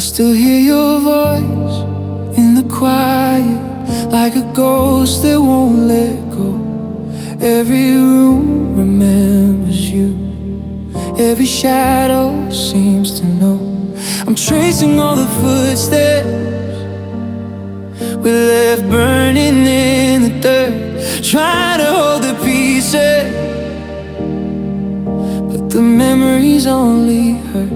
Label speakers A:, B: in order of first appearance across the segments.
A: still hear your voice in the quiet, like a ghost that won't let go. Every room remembers you, every shadow seems to know. I'm tracing all the footsteps we left burning in the dirt, trying to hold the pieces, but the memories only hurt.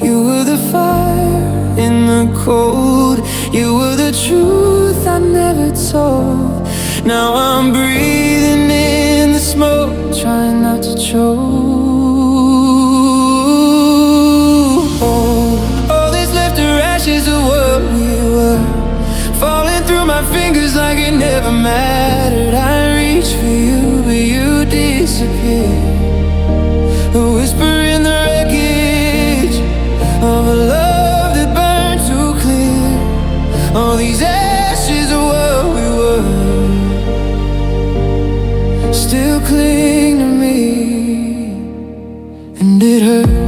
A: You were the fire in the cold, you were the truth I never told. Now I'm breathing in the smoke, trying not to choke. All that's left are ashes of what we were, falling through my fingers like it never mattered. I reached for you, but you disappeared. A whisper in the wreckage of a love that burned too clear. All these ashes of what we were still cling to me, and it hurts.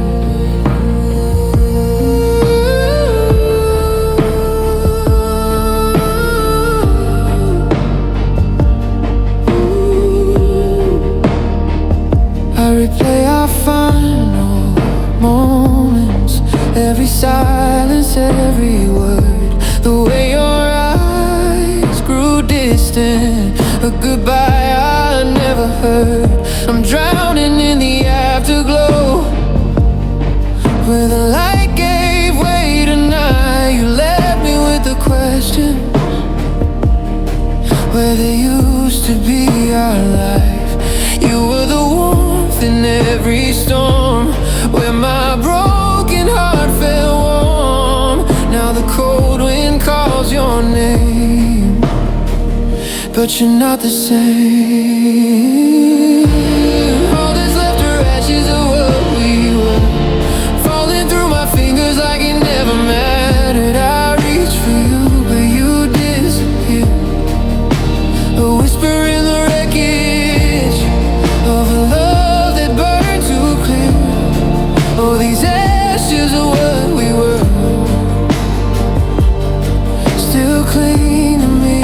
A: Replay our final moments, every silence, every word. The way your eyes grew distant, a goodbye I never heard. I'm drowning in the afterglow, where the light gave way tonight. You left me with the question, where there used to be our life. You were the warmth in every storm, where my broken heart felt warm. Now the cold wind calls your name, but you're not the same. All that's left are ashes of what we were, falling through my fingers like it never mattered. I reached for you, but you disappeared. A whisper in the wreckage of a love that burned too clear. Oh, these ashes are what we were still cling to me,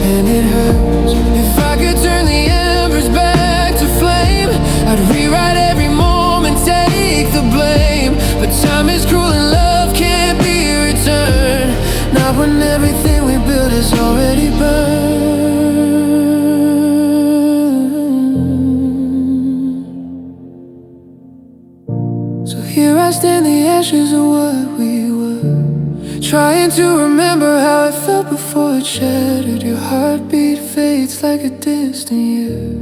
A: and it hurts. If I could turn the embers back to flame, I'd rewrite every moment, take the blame. But time is cruel and love can't be returned, not when everything we built is already burned. Here I stand, the ashes of what we were, trying to remember how it felt before it shattered. Your heartbeat fades like a distant year,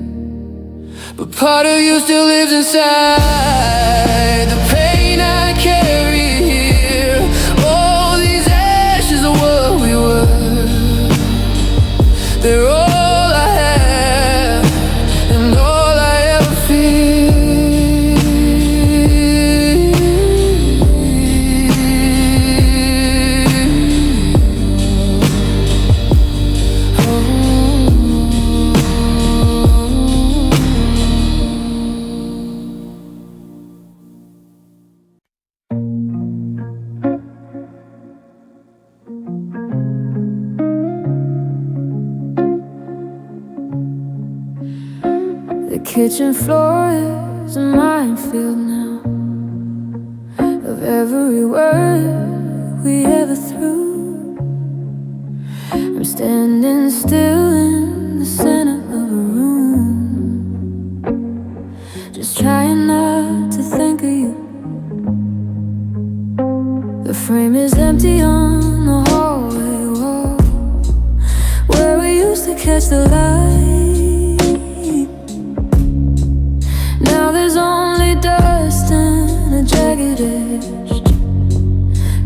A: but part of you still lives inside. The pain I carry here, all these ashes of what we were, they're all I have and all I ever feel. The kitchen floor is a minefield now, of every word we ever threw. I'm standing still in the center of a room, just trying not to think of you. The frame is empty on the hallway wall, where we used to catch the light. Now there's only dust and a jagged edge,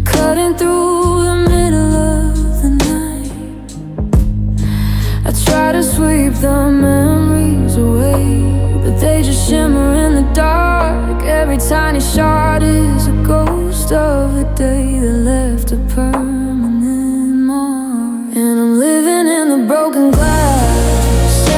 A: cutting through the middle of the night. I try to sweep the memories away, but they just shimmer in the dark. Every tiny shard is a ghost of a day that left a permanent mark. And I'm living in the broken glass,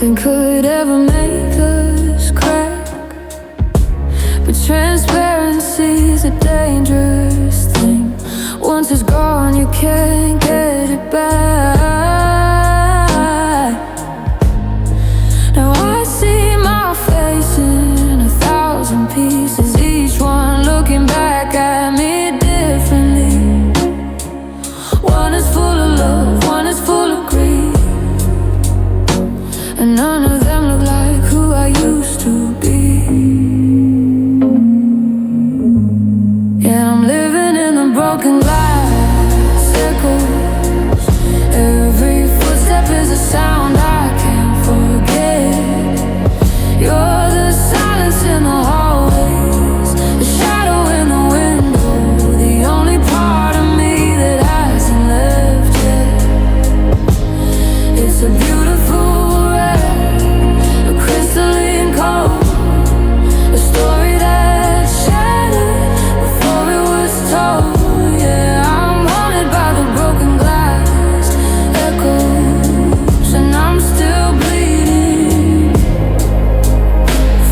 A: nothing could ever make us crack. But transparency's a dangerous thing. Once it's gone, you can't get it back. Now I see my face in 1,000 pieces, each one looking back at me differently. One is full of love, one is full of greed, and none of them look like who I used to be. Yeah, I'm living in the broken glass echoes. Every footstep is a sound I can't forget. You're the silence in the hallways, the shadow in the window, the only part of me that hasn't left yet. It's a beautiful red, a crystalline cold, a story that shattered before it was told. Yeah, I'm haunted by the broken glass echoes, and I'm still bleeding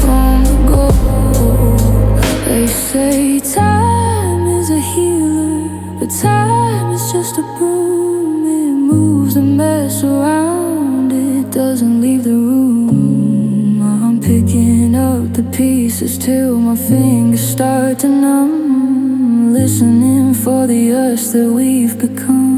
A: from the gold. They say time is a healer, but time is just a broom. It moves the mess around, it doesn't leave the room. I'm picking up the pieces till my fingers start to numb, listening for the us that we've become.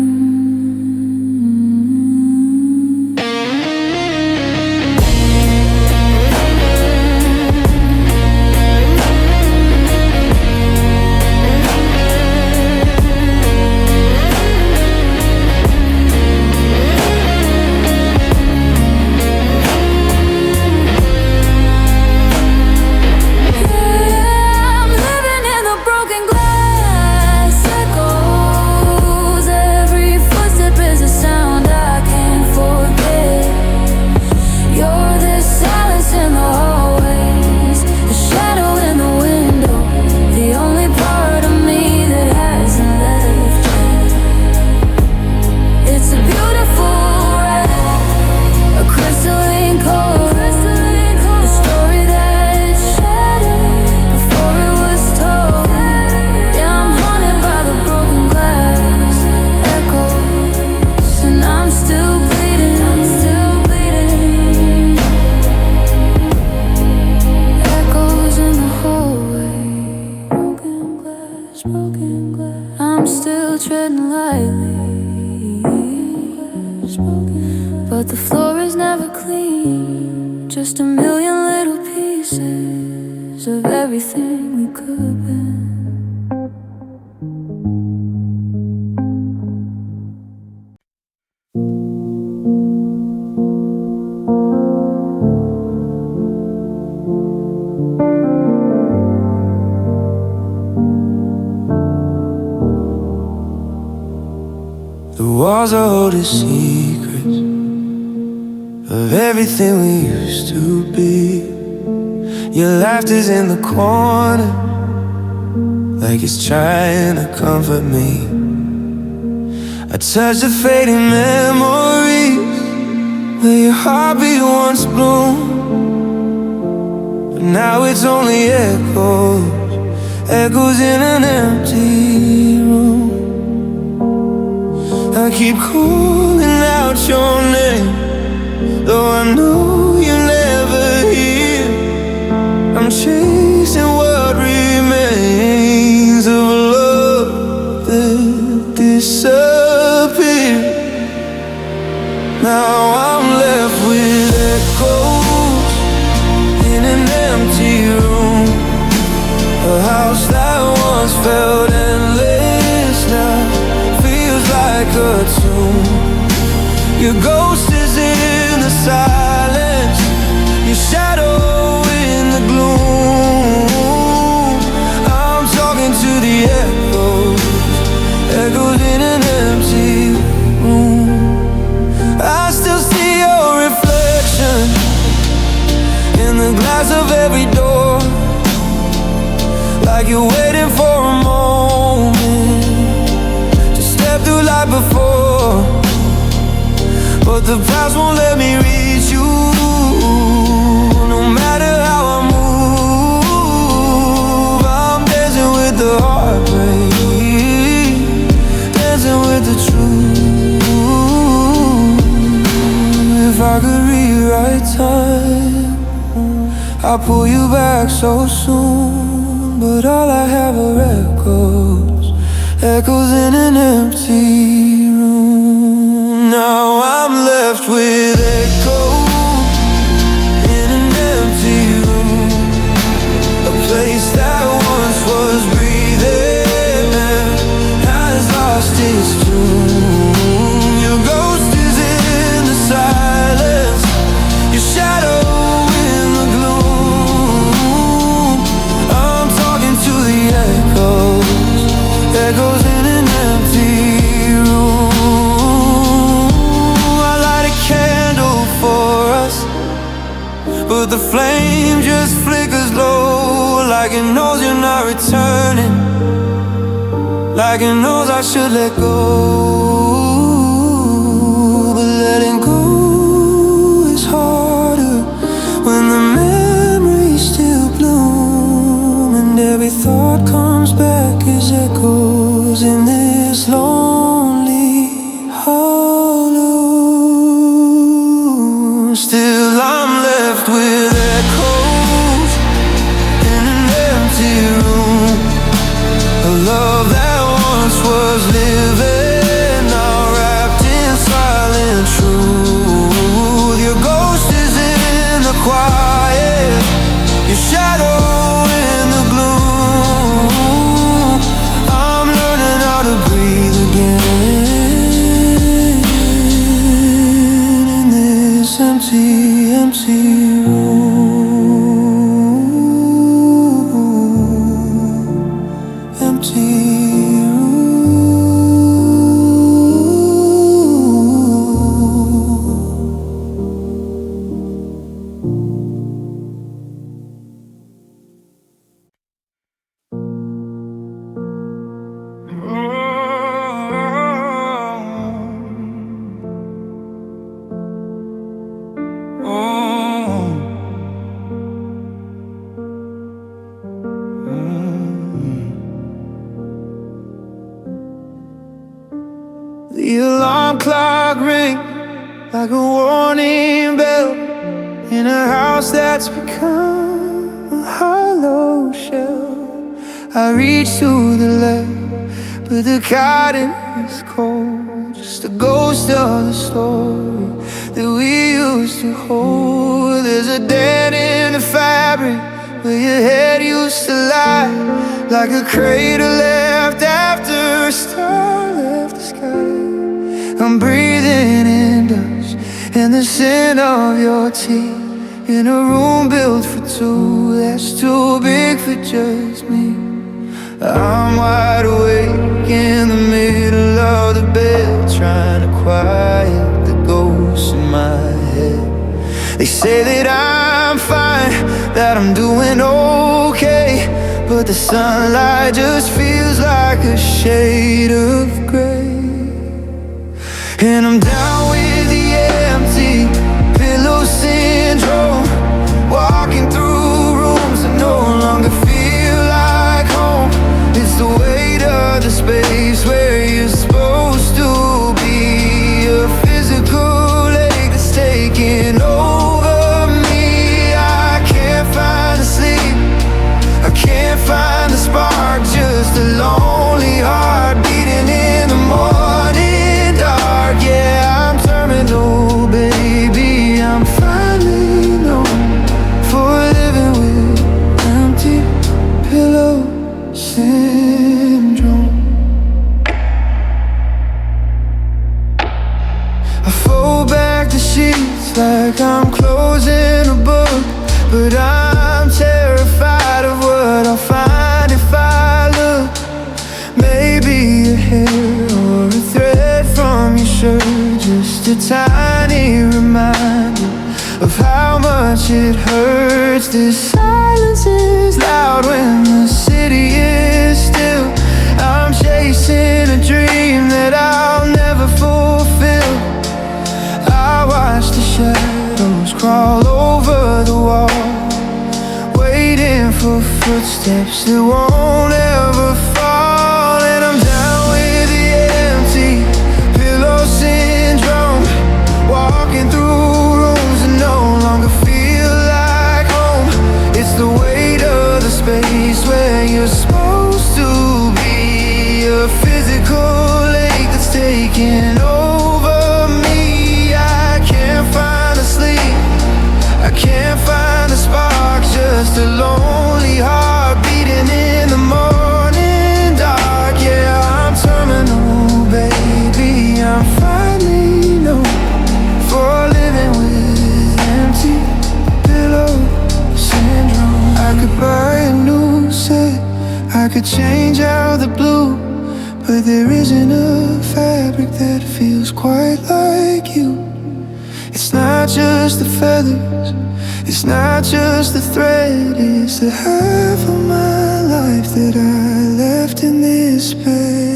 A: I'm still treading lightly, but the floor is never clean. Just a million little pieces of everything we could have been.
B: The walls are holding secrets of everything we used to be. Your laughter's in the corner, like it's trying to comfort me. I touch the fading memories where your heartbeat once bloomed, but now it's only echoes, echoes in an empty room. I keep calling out your name, though I know you're never here. I'm chasing what remains of a love that disappeared. Now I'm left with echoes in an empty room, a house that once felt endless now feels like a tomb. Your ghost is in the silence, your shadow in the gloom. I'm talking to the echoes, echoes in an empty room. I still see your reflection in the glass of every door, like you're waiting for a moment to step through life before. But the past won't let me reach you. I pull you back so soon, but all I have are echoes, echoes in an empty room. Now I'm left with echoes in an empty room, a place that once was breathing and has lost its tune. Your ghost is in the silence, your shadow in the gloom. I'm talking to the echoes, echoes in an empty room. I light a candle for us, but the flame just flickers low, like it knows you're not returning, like it knows I should let go. But letting go is harder when the memories still bloom, and every thought comes back as echoes in this lonely hollow. Still I'm left with echoes in an empty room, a love that once was living, now wrapped in silent truth. Your ghost is in the quiet, your shadow in the gloom. I'm learning how to breathe again in this empty, empty room, empty The alarm clock rings like a warning bell in a house that's become a hollow shell. I reach to the left, but the cotton is cold, just a ghost of the story that we used to hold. There's a dent in the fabric where your head used to lie, like a crater left after a star left the sky. I'm breathing in dust and the scent of your teeth in a room built for two that's too big for just me. I'm wide awake in the middle of the bed, trying to quiet the ghosts in my head. They say that I'm fine, that I'm doing okay, but the sunlight just feels like a shade of gray. And I'm down with the empty pillow syndrome, walking through rooms that no longer feel like home. It's the weight of the space where you're supposed to be, a physical ache that's taking over me. I can't find the sleep, I can't find the spark, just a lonely heart beating in the morning dark. Yeah, I'm terminal, baby, I'm finally known for living with empty pillow syndrome. I fold back the sheets like I'm closing a book, but I'm terrified of what I'll find if I look. Maybe a hair or a thread from your shirt, just a tiny reminder of how much it hurts. This silence is loud when the city is still. I'm chasing a dream that I'll never fulfill. I watch the shadows crawl over the wall, waiting for footsteps that won't ever fall. And I'm down with the empty pillow syndrome, walking through rooms that no longer feel like home.
A: isn't a fabric that feels quite like you. It's not just the feathers, it's not just the thread, it's the half of my life that I left in this space.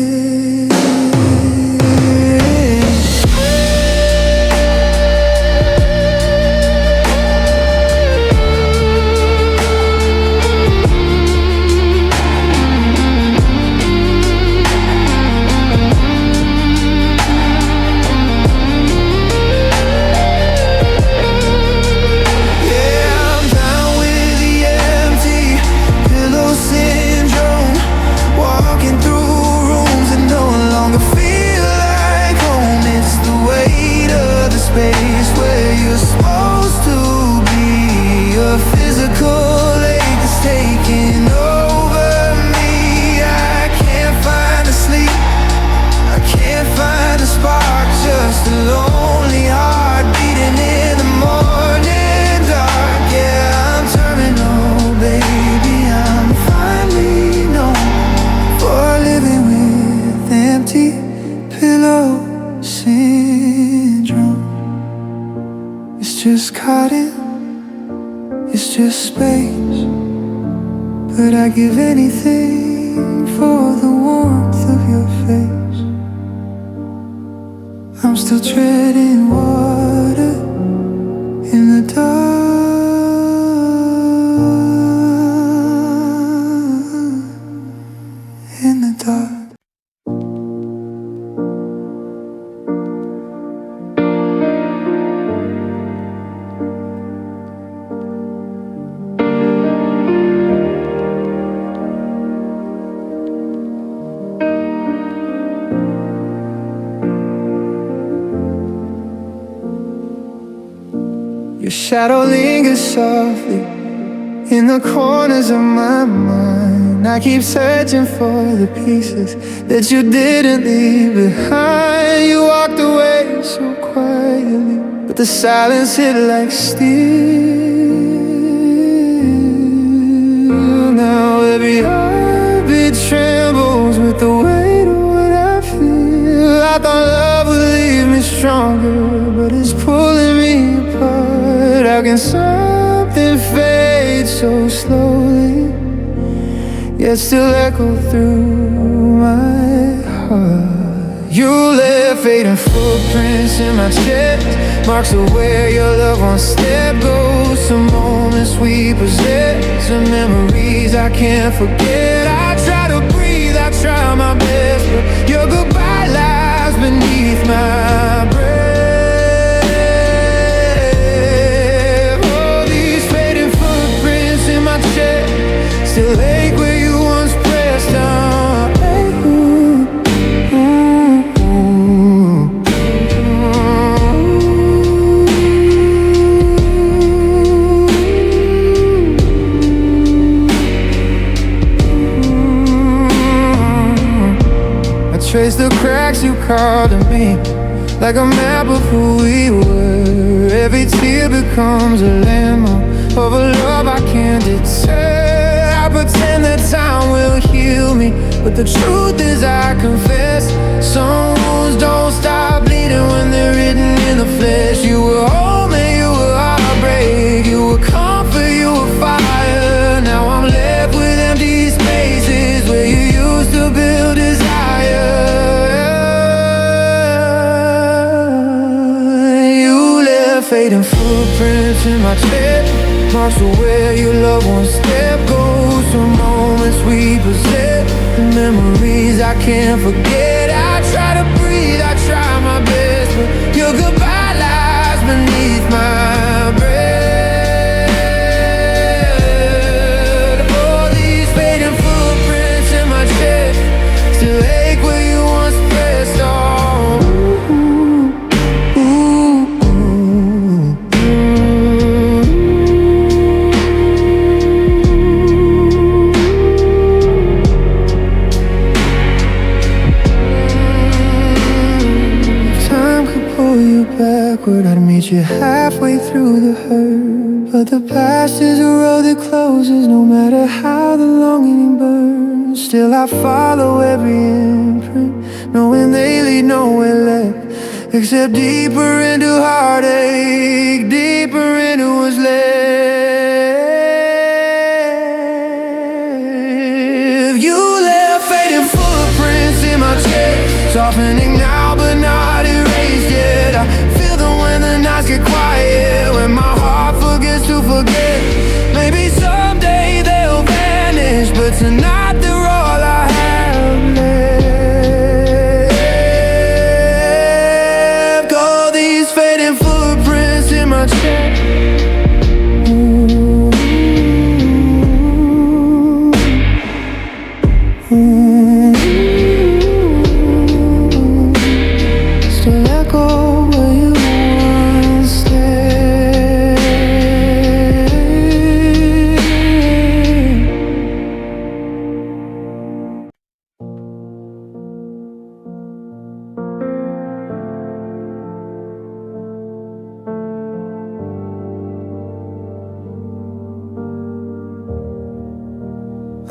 A: Just cotton, it's just space, but I give anything for the warmth of your face. I'm still treading water in the dark, in the dark. Your shadow lingers softly in the corners of my mind. I keep searching for the pieces that you didn't leave behind. You walked away so quietly, but the silence hit like steel. Now every heartbeat trembles with the weight of what I feel. I thought love would leave me stronger, but it's pulling me apart. How can something fade so slowly, yet still echo through my heart? You left fading footprints in my chest, marks of where your love once stepped. Ghosts of moments we possess, and memories I can't forget. I try to breathe, I try my best, but your goodbye lies beneath my breath. Still ache where you once pressed on. I trace the cracks you carved in me, like a map of who we were. Every tear becomes a landmark of a love I can't deter. I pretend that time will heal me, but the truth is I confess, some wounds don't stop bleeding when they're written in the flesh. You were home and you were heartbreak, you were comfort, you were fire. Now I'm left with empty spaces where you used to build desire. You left fading footprints in my chest, marks of where your love once stepped. Ghosts of moments we possess, the memories I can't forget. I try to breathe, I try my best, but your goodbye lies beneath my breath. All these fading footprints in my chest still ache where you once pressed on. backward, I'd meet you halfway through the hurt. But the past is a road that closes, no matter how the longing burns. Still I follow every imprint, knowing they lead nowhere left, except deeper into heartache, deeper into what's left. You left fading footprints in my chest, softening now but not erased yet. I feel them when the nights get quiet, when my heart forgets to forget. Maybe someday they'll vanish, but tonight they're all I have left. All these fading footprints in my chest. Still echo where you once stayed.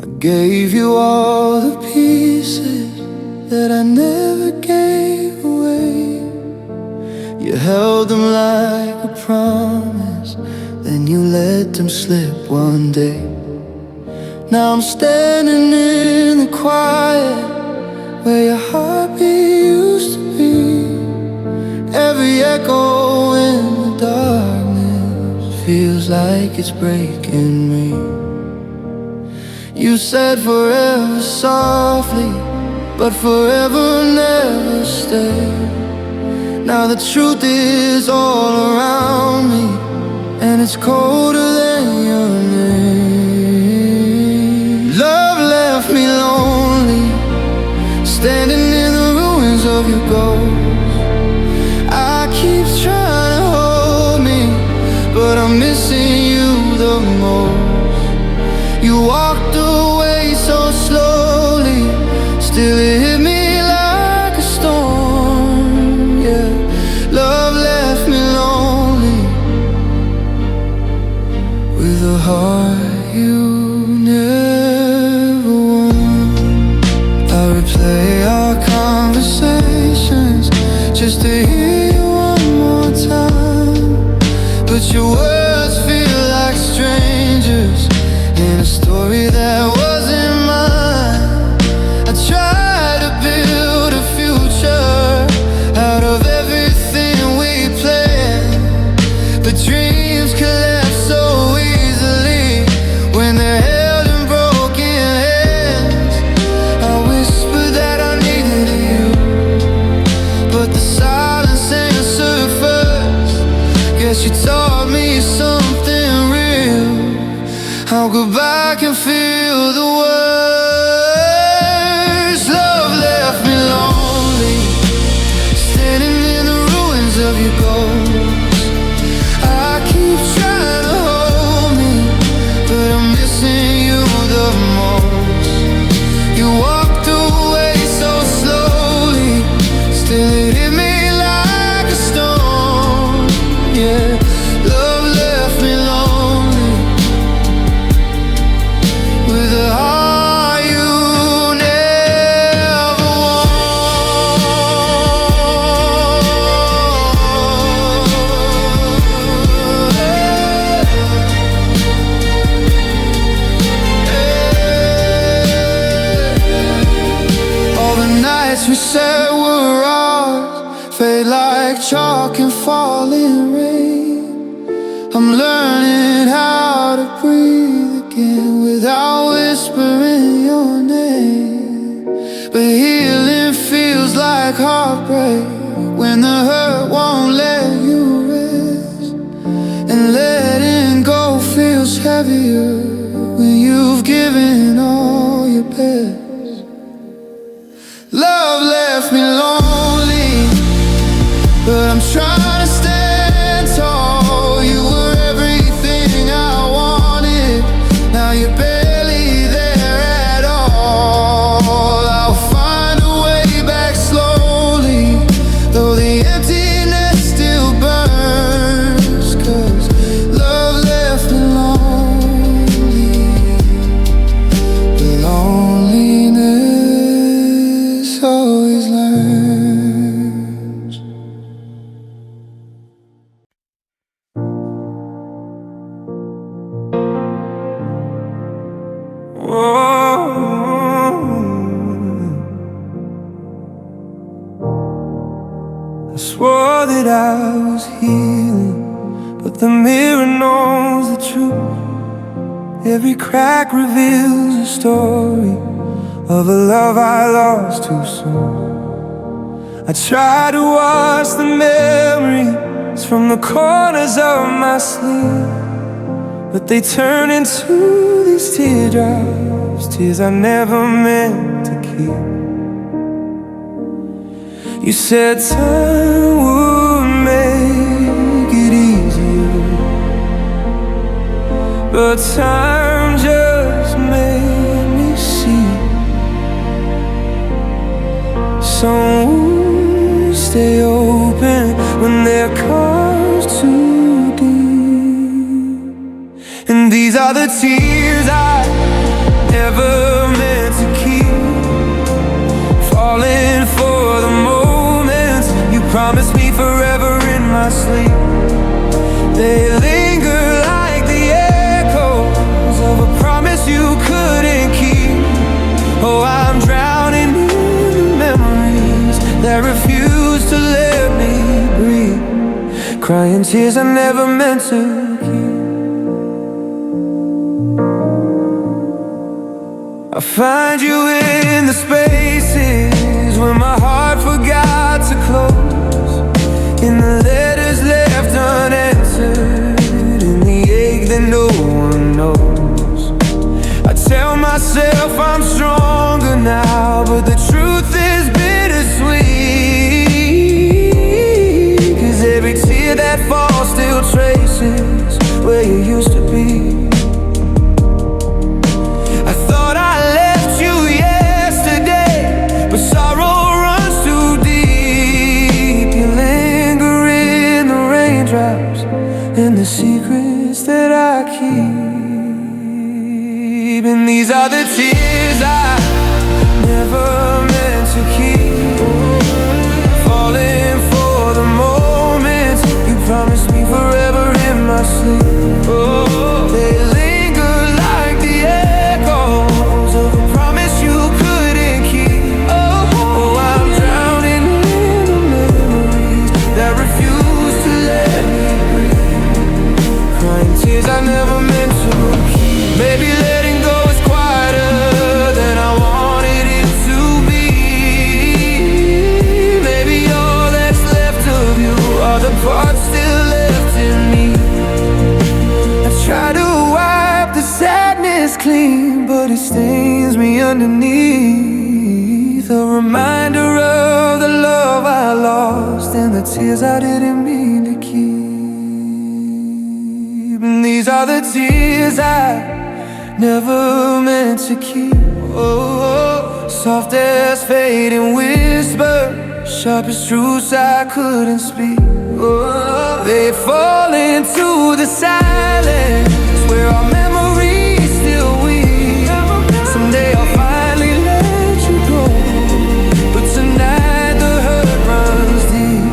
A: I gave you all the pieces that I never gave away. You held them like a promise, then you let them slip one day. Now I'm standing in the quiet, where your heartbeat used to be. Every echo in the darkness feels like it's breaking me. You said forever softly, but forever never stayed. Now the truth is all around me, and it's colder than your name. Love left me lonely, standing in the ruins of your ghost. I keep trying to hold me, but I'm missing you the most. You walked away so slowly, still it hit me like a storm, yeah. Love left me lonely, with a heart you never won. I replay our conversations just to hear you one more time, but your words feel like strangers in a story that wasn't mine. I tried to build a future out of everything we planned, but dreams collapse so easily when they're held in broken hands. I whispered that I needed you, but the silence answered first. Guess you taught me something real, how goodbye can feel the worst. Love left me lonely, standing in the ruins of your ghost. I keep trying to hold me, but I'm missing you the most. You walked away so slowly, still it hit me like a storm, yeah. Love left me lonely, with a heart you never won. All the nights we said were ours fade like chalk and falling rain. I'm learning how to breathe again without whispering your name. But healing feels like heartbreak when the hurt won't let you rest, and letting go feels heavier when you've given all your best. Love left me lonely, but I'm trying to stand tall. You were everything I wanted, now you're barely there at all. I'll find a way back slowly, though the emptiness still
B: swore that I was healing, but the mirror knows the truth. Every crack reveals a story of a love I lost too soon. I try to wash the memories from the corners of my sleeve, but they turn into these teardrops, tears I never meant to keep. You said time would make it easier, but time just made me see some wounds stay open when they're carved too deep. And these are the tears I never meant to keep, falling for the moments you promised me forever in my sleep. They linger like the echoes of a promise you couldn't keep. Oh, I'm drowning in the memories that refuse to let me breathe, crying tears I never meant to keep. I find you in the spaces where my heart forgot to close, in the letters left unanswered, in the ache that no one knows. I tell myself I'm stronger now, but the truth is bittersweet, 'cause every tear that falls still traces where you used to be. I thought I left you yesterday, but sorrow runs too deep. You linger in the raindrops and the secrets that I keep. And these are the tears I never meant to keep, falling for the moments you promised me forever in my sleep. Oh, they linger like the echoes of a promise you couldn't keep. Oh, I'm drowning in the memories that refuse to let me breathe, crying tears I never meant to keep. Maybe letting go is quieter than I wanted it to be. Maybe all that's left of you are the parts still left in me. I try to wipe the sadness clean, but it stains me underneath. A reminder of the love I lost and the tears I didn't mean to keep. And these are the tears I never meant to keep. Oh, soft as fading whisper, sharp as truths I couldn't speak. Oh, they fall into the silence where our memories still weep. Someday I'll finally let you go, but tonight the hurt runs deep.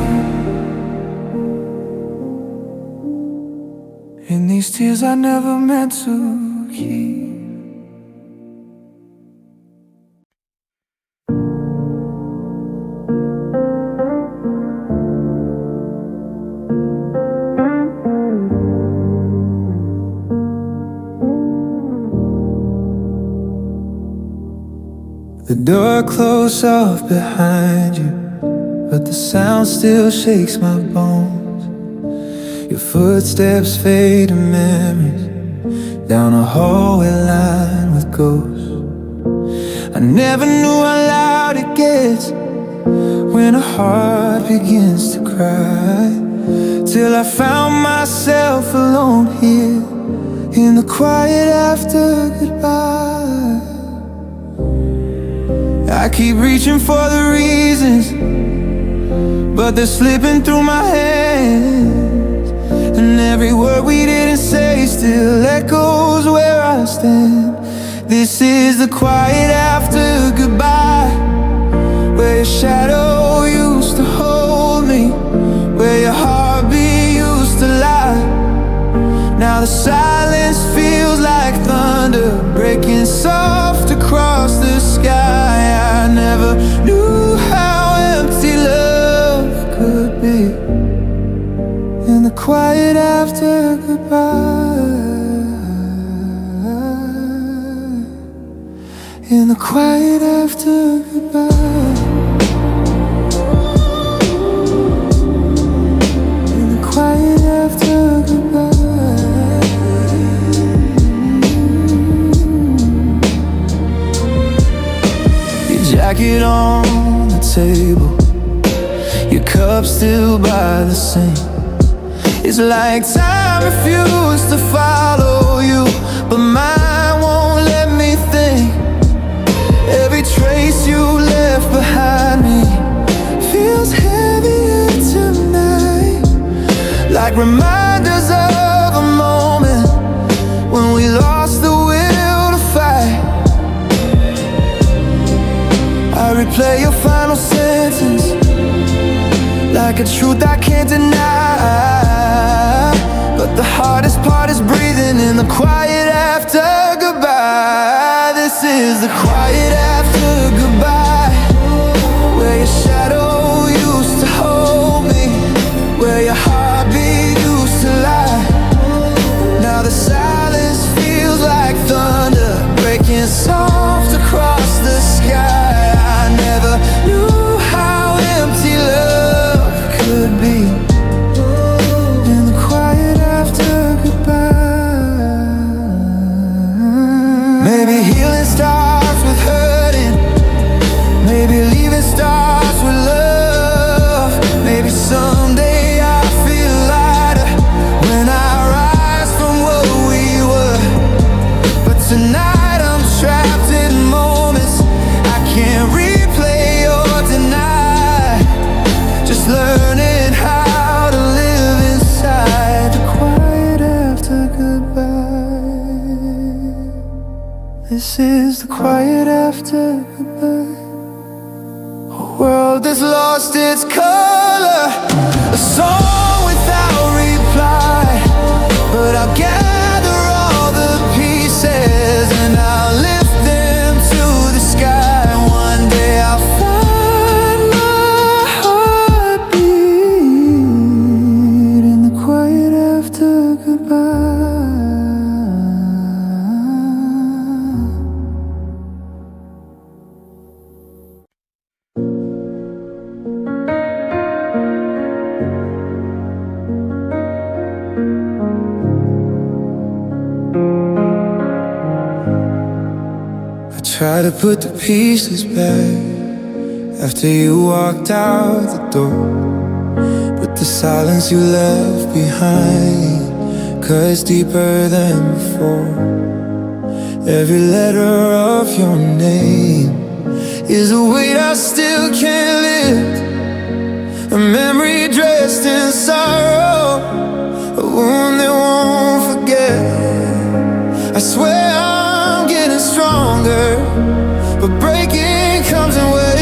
B: And these tears I never meant to keep. The door closed soft behind you, but the sound still shakes my bones. Your footsteps fade to memories down a hallway lined with ghosts. I never knew how loud it gets when a heart begins to cry, till I found myself alone here in the quiet after goodbye. I keep reaching for the reasons, but they're slipping through my hands. And every word we didn't say still echoes where I stand. This is the quiet after goodbye, where your shadow used to hold me, where your heartbeat used to lie. Now the silence feels like thunder breaking soft across the sky. I never knew how empty love could
A: could be. In the quiet after goodbye. In the quiet after goodbye. In the quiet after goodbye. Your jacket on the table, your cup still by the sink. It's like time refused to follow you, but mine won't let me think. Every trace you left behind me feels heavier tonight, like reminders of a moment when we lost the will to fight. I replay your final sentence like a truth I can't deny. But the hardest part is breathing in the quiet after goodbye. This is the quiet after goodbye, where your shadow used to hold me, where your heartbeat used to lie. Now the silence feels like thunder breaking soft across the sky. I never knew how empty love could be. In the quiet after goodbye. Maybe healing starts with hurting, maybe leaving starts with love. Maybe someday I'll feel lighter when I rise from what we were. But tonight I'm trapped in moments I can't replay or deny. Just learning how to live inside the quiet after goodbye. This is the quiet after goodbye. A world that's lost its color, a song without reply. But I'll gather all the pieces and I'll lift them to the sky. One day I'll find my heartbeat in the quiet after goodbye. I try to put the pieces back after you walked out the door, but the silence you left behind cuts deeper than before. Every letter of your name is a weight I still can't lift, a memory dressed in sorrow, a wound that won't forget. I swear I'm getting stronger, but breaking comes in waves.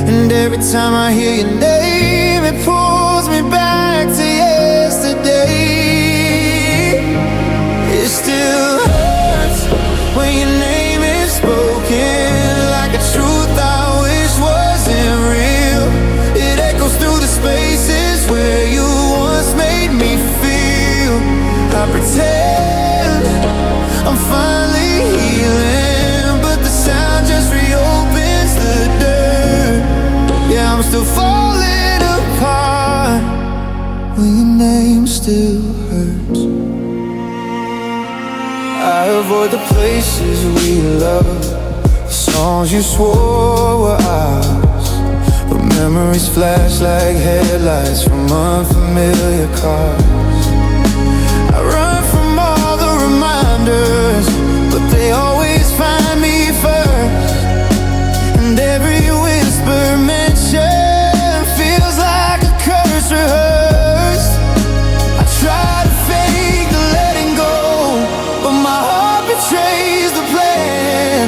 A: And every time I hear your name, it pulls me back to yesterday. It still hurts when your name is spoken, like a truth I wish wasn't real. It echoes through the spaces where you once made me feel. I pretend I'm finally healing, but the sound just reopens the dirt. Yeah, I'm still falling apart when your name still hurts. I avoid the places we love, the songs you swore were ours, but memories flash like headlights from unfamiliar cars. I run from all the reminders, but they always find me first. And every whisper mentioned feels like a curse rehearsed. I try to fake the letting go, but my heart betrays the plan.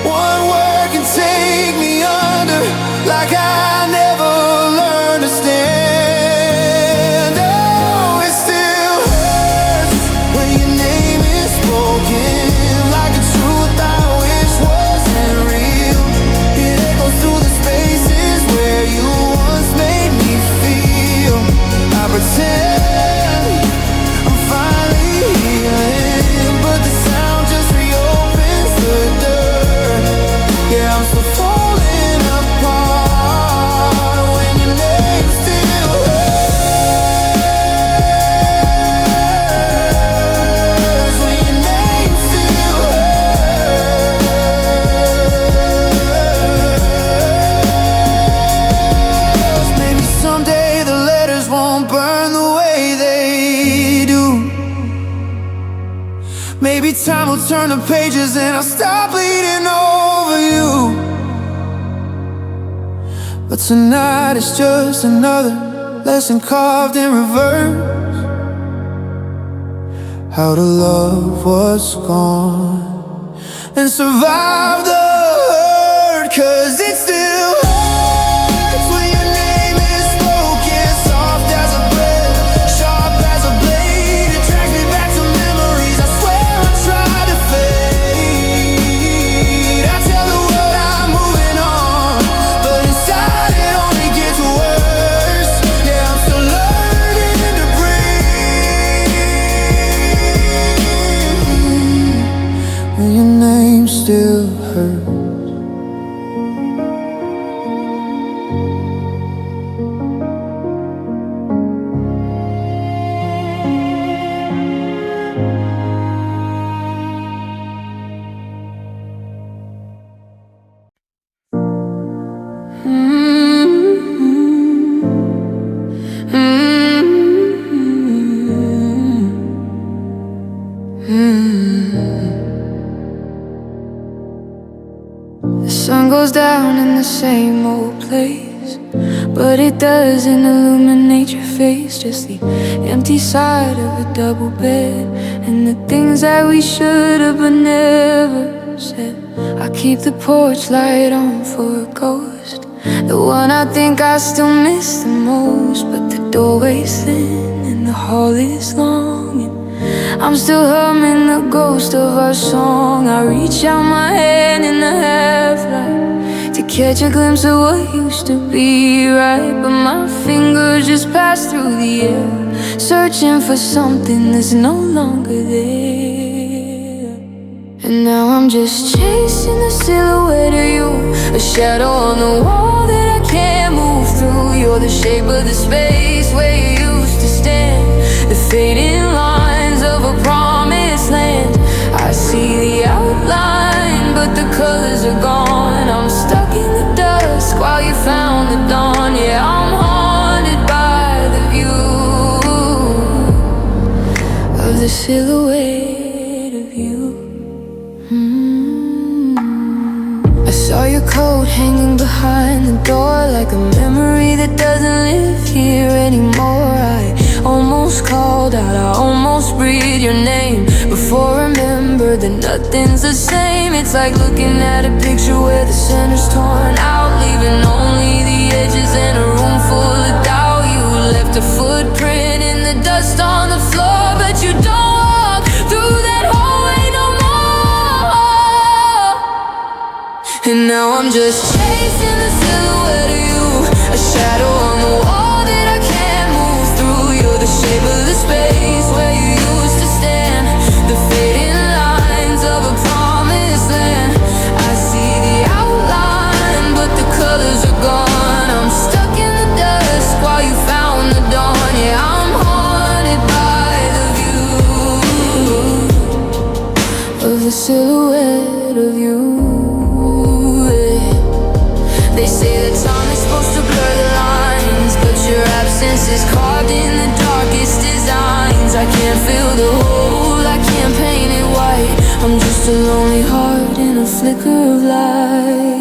A: One word can take me under, like I never learned to stand. Oh, it's
B: time will turn the pages and I'll stop bleeding over you. But tonight it's just another lesson carved in reverse. How to love what's gone and survive the hurt. 'Cause it still hurts when your name is spoken. Soft as a breath, sharp as a blade. It drags me back to memories I swear I tried to fade. I tell the world I'm moving on, but inside it only gets worse. Yeah, I'm still learning to breathe when your name still hurts.
A: The sun goes down in the same old place, but it doesn't illuminate your face. Just the empty side of a double bed, and the things that we should have but never said. I keep the porch light on for a ghost, the one I think I still miss the most. But the doorway's thin and the hall is long, and I'm still humming the ghost of our song. I reach out my hand in the half-light to catch a glimpse of what used to be right, but my fingers just pass through the air, searching for something that's no longer there. And now I'm just chasing the silhouette of you, a shadow on the wall that I can't move through. You're the shape of the space where you used to stand, the fading lines of a promised land. I see the outline, but the colors are gone. I'm stuck in the dusk while you found the dawn. Yeah, I'm haunted by the view of the silhouette of you. I saw your coat hanging behind the door, like a memory that doesn't live here anymore. I almost called out, I almost breathed your name before I remembered that nothing's the same. It's like looking at a picture where the center's torn out, leaving only the edges and a room full of doubt. You left a footprint in the dust on the floor, but you don't walk through that hallway no more. And now I'm just chasing the silhouette of you, a shadow on the wall that I can't move through. You're the shape of the space where you used to stand, the fading lines of a promised land. I see the outline, but the colors are gone. I'm stuck in the dusk while you found the dawn. Yeah, I'm haunted by the view of the silhouette of you. They say that time is supposed to blur the lines, but your absence is carved in the darkest designs. I can't fill the hole, I can't paint it white. I'm just a lonely heart in a flicker of light.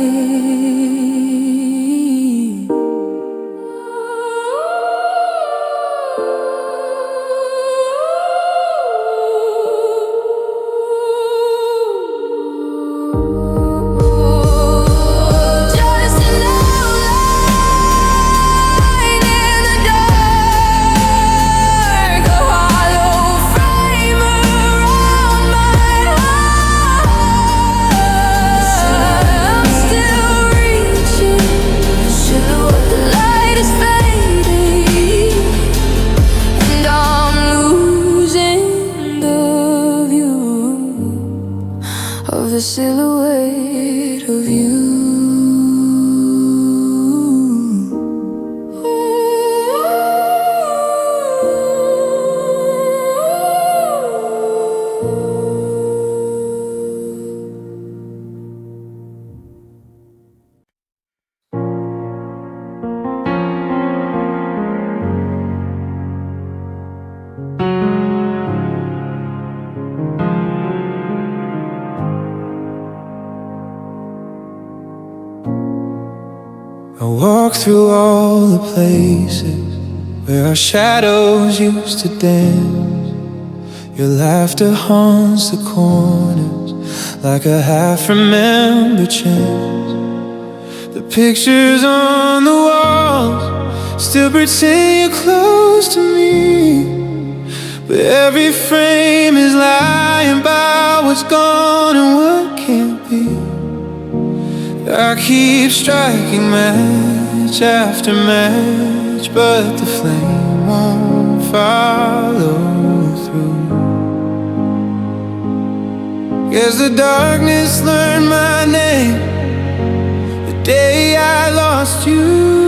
B: walk through all the places where our shadows used to dance. Your laughter haunts the corners like a half-remembered chance. The pictures on the walls still pretend you're close to me, but every frame is lying about what's gone and what can't be. I keep striking match after match, but the flame won't follow through. Guess the darkness learned my name the day I lost you.